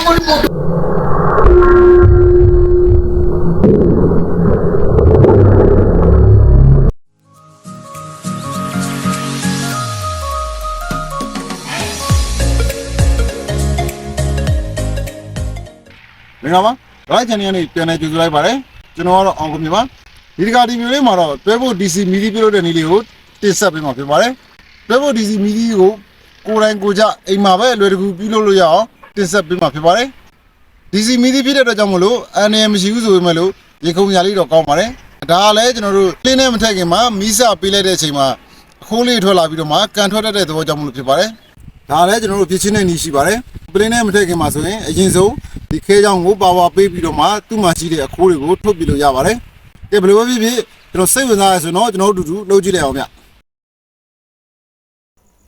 明白吗？来今年呢，今年就是来把嘞，就那话昂个明白？你家里面嘞嘛咯，对不？DC 米的比如的你了，第三遍嘛，对吧嘞？对不？DC 米的有，个人国家，哎嘛呗，来这个比如了呀，第三遍嘛，对吧嘞？DC 米的比的怎么了？NMC 有做么了？一口压力都高嘛嘞？ဒါလည်းကျွန်တော်တို့လင်းနေမထက်ခင်မှာမီးစာပေးလိုက်တဲ့အချိန်မှာခိုးလေးထွက်လာပြီးတော့မှကန်ထွက်တတ်တဲ့သဘောကြောင့်မလို့ဖြစ်ပါတယ်။ဒါလည်းကျွန်တော်တို့ဖြစ်ချင်းတဲ့နေရှိပါတယ်။ပလင်းနဲ့မထက်ခင်မှာဆိုရင်အရင်ဆုံးဒီခဲချောင်းကိုပါဝါပေးပြီးတော့မှသူ့မှာရှိတဲ့အခိုးတွေကိုထုတ်ပြလို့ရပါတယ်။ကဲဘယ်လိုပဲဖြစ်ဖြစ်ကျွန်တော်စိတ်ဝင်စားရဆိုတော့ကျွန်တော်တို့အတူတူလုပ်ကြည့်လိုက်အောင်ဗျ။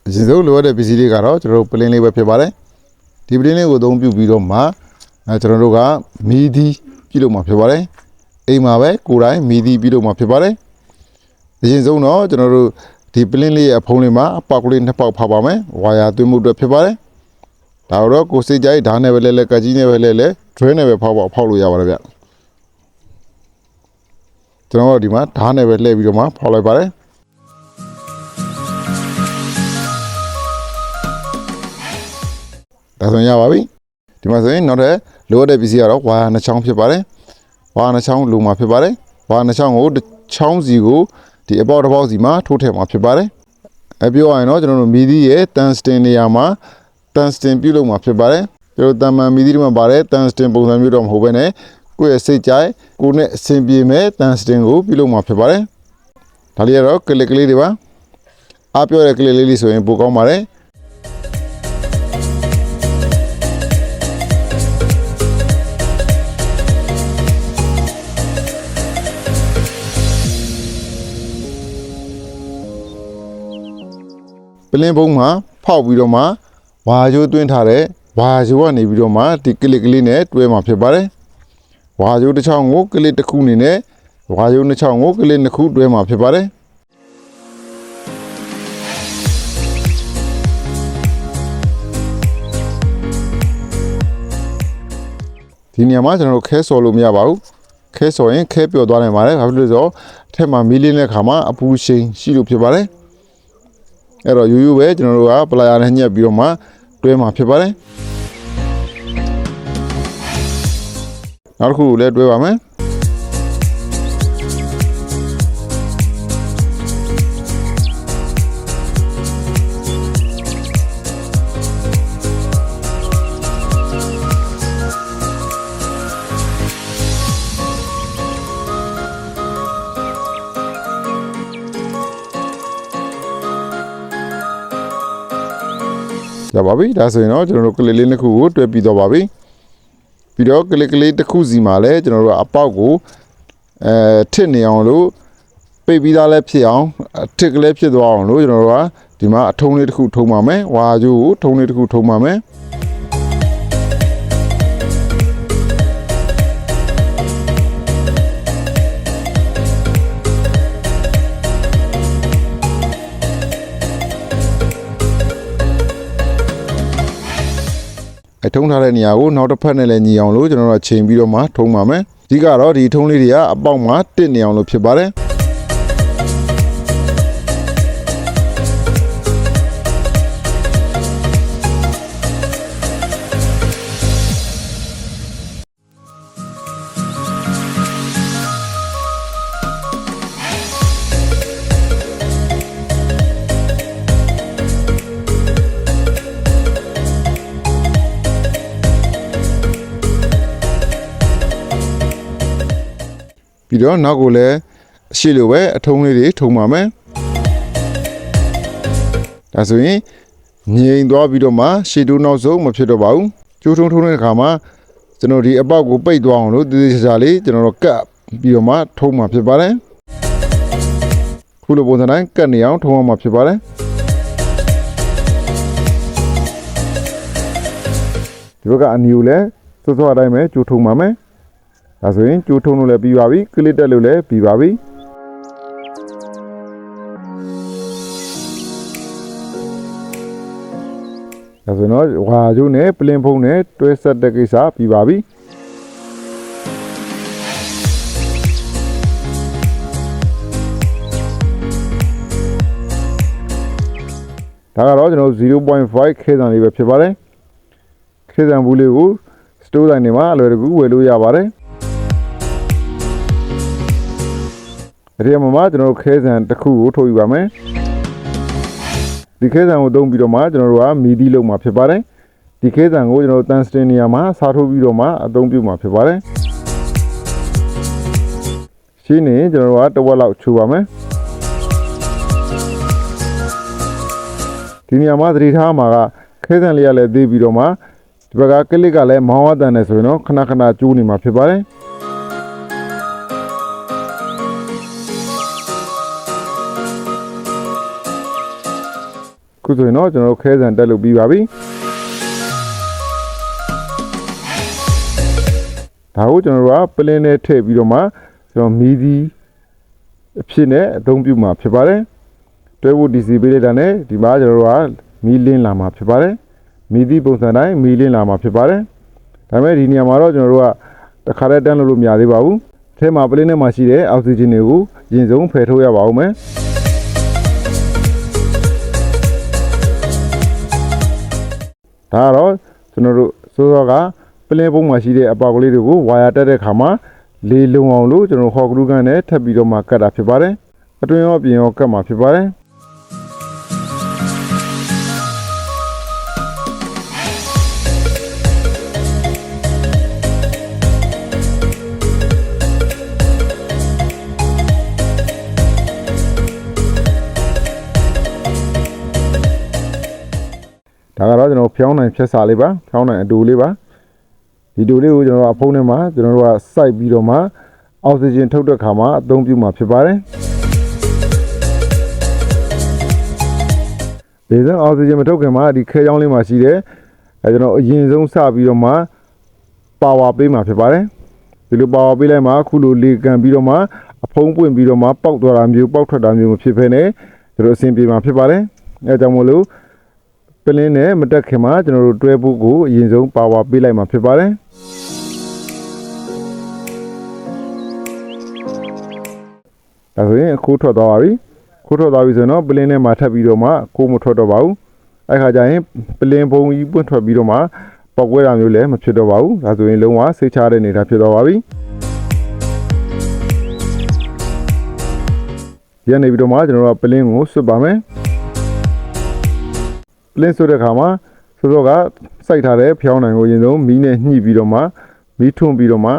အရင်ဆုံးလိုရတဲ့ပစ္စည်းတွေကတော့ကျွန်တော်တို့ပလင်းလေးပဲဖြစ်ပါတယ်။ဒီပလင်းလေးကိုအသုံးပြုပြီးတော့မှကျွန်တော်တို့ကမီးသီးပြုလုပ်မှာဖြစ်ပါတယ်။အိမ်မှာပဲကိုယ်တိုင်မီးသီးပြုလုပ်မှာဖြစ်ပါတယ်။အရင်ဆုံးတော့ကျွန်တော်တို့ဒီပလင်းလေးရဲ့အဖုံးလေးမှာအပေါက်ကလေးနှစ်ပေါက်ဖောက်ပါမယ်။ဝါယာသွင်းမှုအတွက်ဖြစ်ပါတယ်။ဒါတော့ကိုယ်စိတ်ကြိုက်ဓာတ်နဲ့ပဲလဲကကြီးနဲ့ပဲလဲဒရွဲနဲ့ပဲဖောက်လို့ရပါတယ်ဗျ။ကျွန်တော်တို့ဒီမှာဓာတ်နဲ့ပဲလှည့်ပြီးတော့မှဖောက်လိုက်ပါတယ်။ဒါဆိုရင်ရပါပြီ။ဒီမှာဆိုရင်နောက်ထပ်လိုအပ်တဲ့ပစ္စည်းကတော့ဝါယာနှစ်ချောင်းဖြစ်ပါတယ်။ဝါနှစ်ချောင်းလိုမှာဖြစ်ပါတယ်။ဝါနှစ်ချောင်းကိုတစ်ချောင်းစီကိုဒီအပေါက်တစ်ပေါက်စီမှာထိုးထည့်မှာဖြစ်ပါတယ်။ပြောရရင်တော့ကျွန်တော်တို့မီးသီးရဲ့တန်စတင်နေရာမှာတန်စတင်ပြုလုပ်မှာဖြစ်ပါတယ်။ကျွန်တော်တန်မှန်မီးသီးတွေမှာပါတယ်တန်စတင်ပုံစံမျိုးတော့မဟုတ်ဘဲနဲ့ကိုယ့်ရဲ့စိတ်ကြိုက်ကိုယ်နဲ့အဆင်ပြေမဲ့တန်စတင်ကိုပြုလုပ်မှာဖြစ်ပါတယ်။ဒါလေးကတော့ကလစ်ကလေးတွေပါ။အားပြောတဲ့ကလစ်လေးဆိုရင်ပိုကောင်းပါတယ်။ပလင်းပုံးမှာဖောက်ပြီးတော့မှဝါကြိုးသွင်းထားတဲ့ဝါကြိုးကနေပြီးတော့မှဒီကလစ်ကလေးနဲ့တွဲမှာဖြစ်ပါတယ်။ဝါကြိုးတစ်ချောင်းကိုကလစ်တစ်ခုအနေနဲ့ဝါကြိုးနှစ်ချောင်းကိုကလစ်နှစ်ခုတွဲမှာဖြစ်ပါတယ်။ဒီနေရာမှာကျွန်တော်တို့ခဲဆော်လို့မရပါဘူး။ခဲဆော်ရင်ခဲပျော်သွားနိုင်ပါတယ်။ဘာဖြစ်လို့လဲဆိုတော့အထက်မှာမီးလင်းတဲ့ခါမှာအပူရှိန်ရှိလို့ဖြစ်ပါတယ်။အဲ့တော့ရိုးရိုးပဲကျွန်တော်တို့ကပလာယာနဲ့ညှက်ပြီးတော့မှတွဲမှာဖြစ်ပါတယ်နောက်တစ်ခုလည်းတွဲပါမယ်ရပါပြီဒါဆိုရင်တော့ကျွန်တော်တို့ကလစ်လေးနှစ်ခုကိုတွဲပြီးတော့ပါပြီပြီးတော့ကလစ်ကလေးတစ်ခုစီမှာလည်းကျွန်တော်တို့အပေါက်ကိုထစ်နေအောင်လို့ပိတ်ပြီးသားလည်းဖြစ်အောင်ထစ်ကလေးဖြစ်သွားအောင်လို့ကျွန်တော်တို့ကဒီမှာအထုံးလေးတစ်ခုထုံးပါမယ်ဝါကြိုးကိုထုံးလေးတစ်ခုထုံးပါမယ်ထုံးထားတဲ့နေရာကိုနောက်တစ်ဖက်နဲ့လည်းညီအောင်လို့ကျွန်တော်တို့ချိန်ပြီးတော့မှထုံးပါမယ်အဓိကတော့ဒီထုံးလေးတွေကအပေါက်မှာတစ်နေအောင်လို့ဖြစ်ပါတယ်ပြီးတော့နောက်ကိုလည်းရှေ့လိုပဲအထုံးလေးတွေထုံပါမယ်ဒါဆိုရင်ငြိမ်သွားပြီးတော့မှရှေ့တိုးနောက်ဆုံးမဖြစ်တော့ပါဘူးကျိုးထုံတဲ့အခါမှာကျွန်တော်ဒီအပေါက်ကိုပိတ်သွားအောင်လို့သေသေးချာချာလေးကျွန်တော်တို့ကတ်ပြီးတော့မှထုံမှာဖြစ်ပါတယ်ခုလိုပုံစံတိုင်းကတ်နေအောင်ထုံအောင်မှာဖြစ်ပါတယ်ဒီဘက်ကအနီကိုလည်းစောစောအတိုင်းပဲကျိုးထုံပါမယ်ဒါဆိုရင်ကျိုးထုံလို့လည်းပြီးပါပြီကလစ်တက်လို့လည်းပြီးပါပြီ ဒါဆိုတော့ဝါကျိုးနဲ့ပလင်းဖုံးနဲ့တွဲဆက်တဲ့ကိစ္စပြီးပါပြီဒါကတော့ကျွန်တော် 0.5 ခဲဆန်လေးပဲဖြစ်ပါတယ်ခဲဆန်ဘူးလေးကိုစတိုးတိုင်းတွေမှာအလွယ်တကူဝယ်လို့ရပါတယ်ဒီမှာကျွန်တော်ခဲဆန်တစ်ခုကိုထုတ်ယူပါမယ်ဒီခဲဆန်ကိုသုံးပြီးတော့မှကျွန်တော်တို့ကမီဒီလုံးမှာဖြစ်ပါတယ်ဒီခဲဆန်ကိုကျွန်တော်တန်စတင်နေရာမှာစားထိုးပြီးတော့မှအသုံးပြုမှာဖြစ်ပါတယ်ရှင်းနေကျွန်တော်တို့ကတစ်ဝက်လောက်ချိုးပါမယ်ဒီနေရာမှာသတိထားမှာကခဲဆန်လေးရလည်းသေးပြီးတော့မှဒီဘက်ကကလစ်ကလည်းမောင်းဝတန်နေဆိုရင်တော့ခဏခဏကျိုးနေမှာဖြစ်ပါတယ်ခုဆိုရင်တော့ကျွန်တော်တို့ခဲဆန်တက်လို့ပြီးပါပြီဒါကိုကျွန်တော်တို့ကပလင်းနဲ့ထည့်ပြီးတော့မှကျွန်တော်မီဒီအဖြစ်နဲ့အသုံးပြုမှာဖြစ်ပါတယ်တွဲဖို့ DC ပေးလိုက်တာနဲ့ဒီမှာကျွန်တော်တို့ကမီလင်းလာမှာဖြစ်ပါတယ်မီဒီပုံစံတိုင်းမီလင်းလာမှာဖြစ်ပါတယ်ဒါပေမဲ့ဒီနေရာမှာတော့ကျွန်တော်တို့ကတစ်ခါတည်းတန်းလို့မရသေးပါဘူးအထဲမှာပလင်းထဲမှာရှိတဲ့အောက်ဆီဂျင်တွေကိုရင်ဆုံးဖယ်ထုတ်ရပါဦးမယ်ဒါတော့ကျွန်တော်တို့စိုးစောကပလင်းပုံမှာရှိတဲ့အပေါက်ကလေးတွေကိုဝါယာတက်တဲ့ခါမှာလေလုံအောင်လို့ကျွန်တော်ဟော့ကလူးကန်နဲ့ထပ်ပြီးတော့မှကတ်တာဖြစ်ပါတယ်အတွင်းရောပြင်ရောကတ်မှာဖြစ်ပါတယ်ဒါကတော့ကျွန်တော်ဖျောင်းနိုင်ဖြတ်စာလေးပါဖျောင်းနိုင်အတူလေးပါဒီတူလေးကိုကျွန်တော်အဖုံးထဲမှာကျွန်တော်တို့ကစိုက်ပြီးတော့မှအောက်ဆီဂျင်ထုတ်တဲ့ခါမှာအသုံးပြုမှာဖြစ်ပါတယ်ဒီစံအောက်ဆီဂျင်မထုတ်ခင်မှာဒီခဲချောင်းလေးမှာရှိတယ်ကျွန်တော်အရင်ဆုံးစပြီးတော့မှပါဝါပေးမှာဖြစ်ပါတယ်ဒီလိုပါဝါပေးလိုက်မှအခုလိုလေကန်ပြီးတော့မှအဖုံးပွင့်ပြီးတော့မှပေါက်သွားတာမျိုးပေါက်ထွက်တာမျိုးမဖြစ်ဘဲနဲ့ကျွန်တော်အဆင်ပြေမှာဖြစ်ပါတယ်အဲကြောင့်မို့လို့ပလင်းနဲ့မတက်ခင်မှာကျွန်တော်တို့တွဲဖို့ကိုအရင်ဆုံးပါဝါပေးလိုက်မှာဖြစ်ပါတယ်ဒါဆိုရင်ခိုးထွက်သွားပါပြီခိုးထွက်သွားပြီဆိုတော့ပလင်းနဲ့မှာထပ်ပြီးတော့မှခိုးမထွက်တော့ပါဘူးအဲ့ခါကျရင်ပလင်းပုံကြီးပွင့်ထွက်ပြီးတော့မှပေါက်ကွဲတာမျိုးလည်းမဖြစ်တော့ပါဘူးဒါဆိုရင်လုံးဝစိတ်ချတဲ့နေတာဖြစ်သွားပါပြီရနေပြီးတော့မှကျွန်တော်တို့ပလင်းကိုဆွတ်ပါမယ်ပလင်းဆွတ်တဲ့ခါမှာဆိုတော့ကစိုက်ထားတဲ့ဖျောင်းနိုင်ကိုအရင်ဆုံးမီးနဲ့ညှိပြီးတော့မှမီးထွန်းပြီးတော့မှ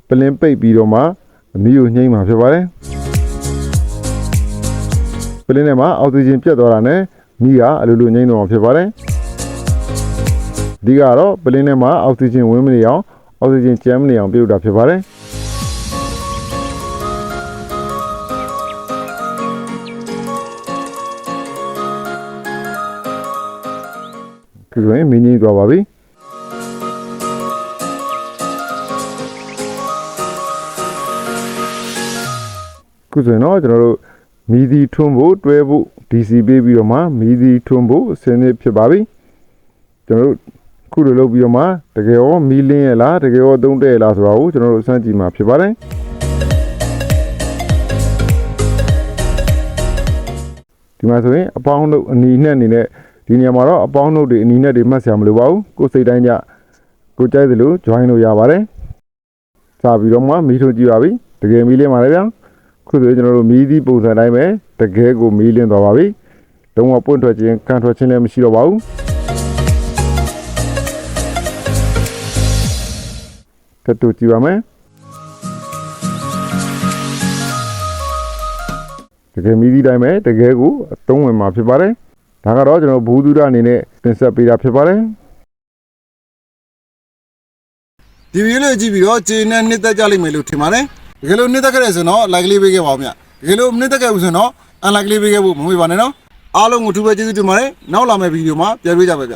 ပလင်းပိတ်ပြီးတော့မှမီးကိုညှိမှာဖြစ်ပါတယ်ပလင်းထဲမှာအောက်ဆီဂျင်ပြတ်သွားတာနဲ့မီးကအလိုလိုညှိတော့မှာဖြစ်ပါတယ်ဒီကတော့ပလင်းထဲမှာအောက်ဆီဂျင်ဝင်မနေအောင်အောက်ဆီဂျင်ကျန်းမနေအောင်ပြုတ်တာဖြစ်ပါတယ်ဒီလိုရင်မင်းကြီးသွားပါပြီခုဆိုရင်တော့ကျွန်တော်တို့မီဒီထွန်းဖို့တွဲဖို့ DC ပေးပြီးတော့မှမီဒီထွန်းဖို့အစင်းနေဖြစ်ပါပြီကျွန်တော်တို့ခုလိုလုပ်ပြီးတော့မှတကယ်ရောမီလင်းရလားတကယ်ရောသုံးတဲ့ရလားဆိုတာကိုကျွန်တော်တို့စမ်းကြည့်မှာဖြစ်ပါတယ်ဒီမှာဆိုရင်အပေါင်းတို့အနီနဲ့အနေနဲ့ဒီနေရာမှာတော့အပေါင်းတို့တွေအနီနဲ့တွေမှတ်ဆရာမလိုပါဘူးကိုယ်စိတ်တိုင်းကြကိုကြိုက်သလို join လို့ရပါတယ်စပြီးတော့မှမီးထွန်းကြည့်ပါပြီတကယ်မီးလင်းပါလေဗျာခုဆိုကျွန်တော်တို့မီးသီးပုံစံတိုင်းပဲတကယ်ကိုမီးလင်းသွားပါပြီလုံးဝပွင့်ထွက်ခြင်းကန်ထွက်ခြင်းလည်းမရှိတော့ပါဘူးကတူကြည့်ပါမယ်တကယ်မီးသီးတိုင်းပဲတကယ်ကိုအသုံးဝင်မှာဖြစ်ပါတယ်ဒါကတော့ကျွန်တော်ဘူးသူရအနေနဲ့တင်ဆက်ပေးတာဖြစ်ပါတယ်ဒီဗီဒီယိုလေးကြည့်ပြီးတော့ကျေနပ်နှစ်သက်ကြလိမ့်မယ်လို့ထင်ပါတယ်တကယ်လို့နှစ်သက်ခဲ့ရဆိုတော့ like လေးပေးခဲ့ပါဦးဗျတကယ်လို့နှစ်သက်ခဲ့ဘူးဆိုတော့ unlike လေးပေးခဲ့ဖို့မမေ့ပါနဲ့နော်အားလုံးကိုထူးပဲကျေးဇူးတင်ပါတယ်နောက်လာမယ့်ဗီဒီယိုမှာပြန်တွေ့ကြပါဗျ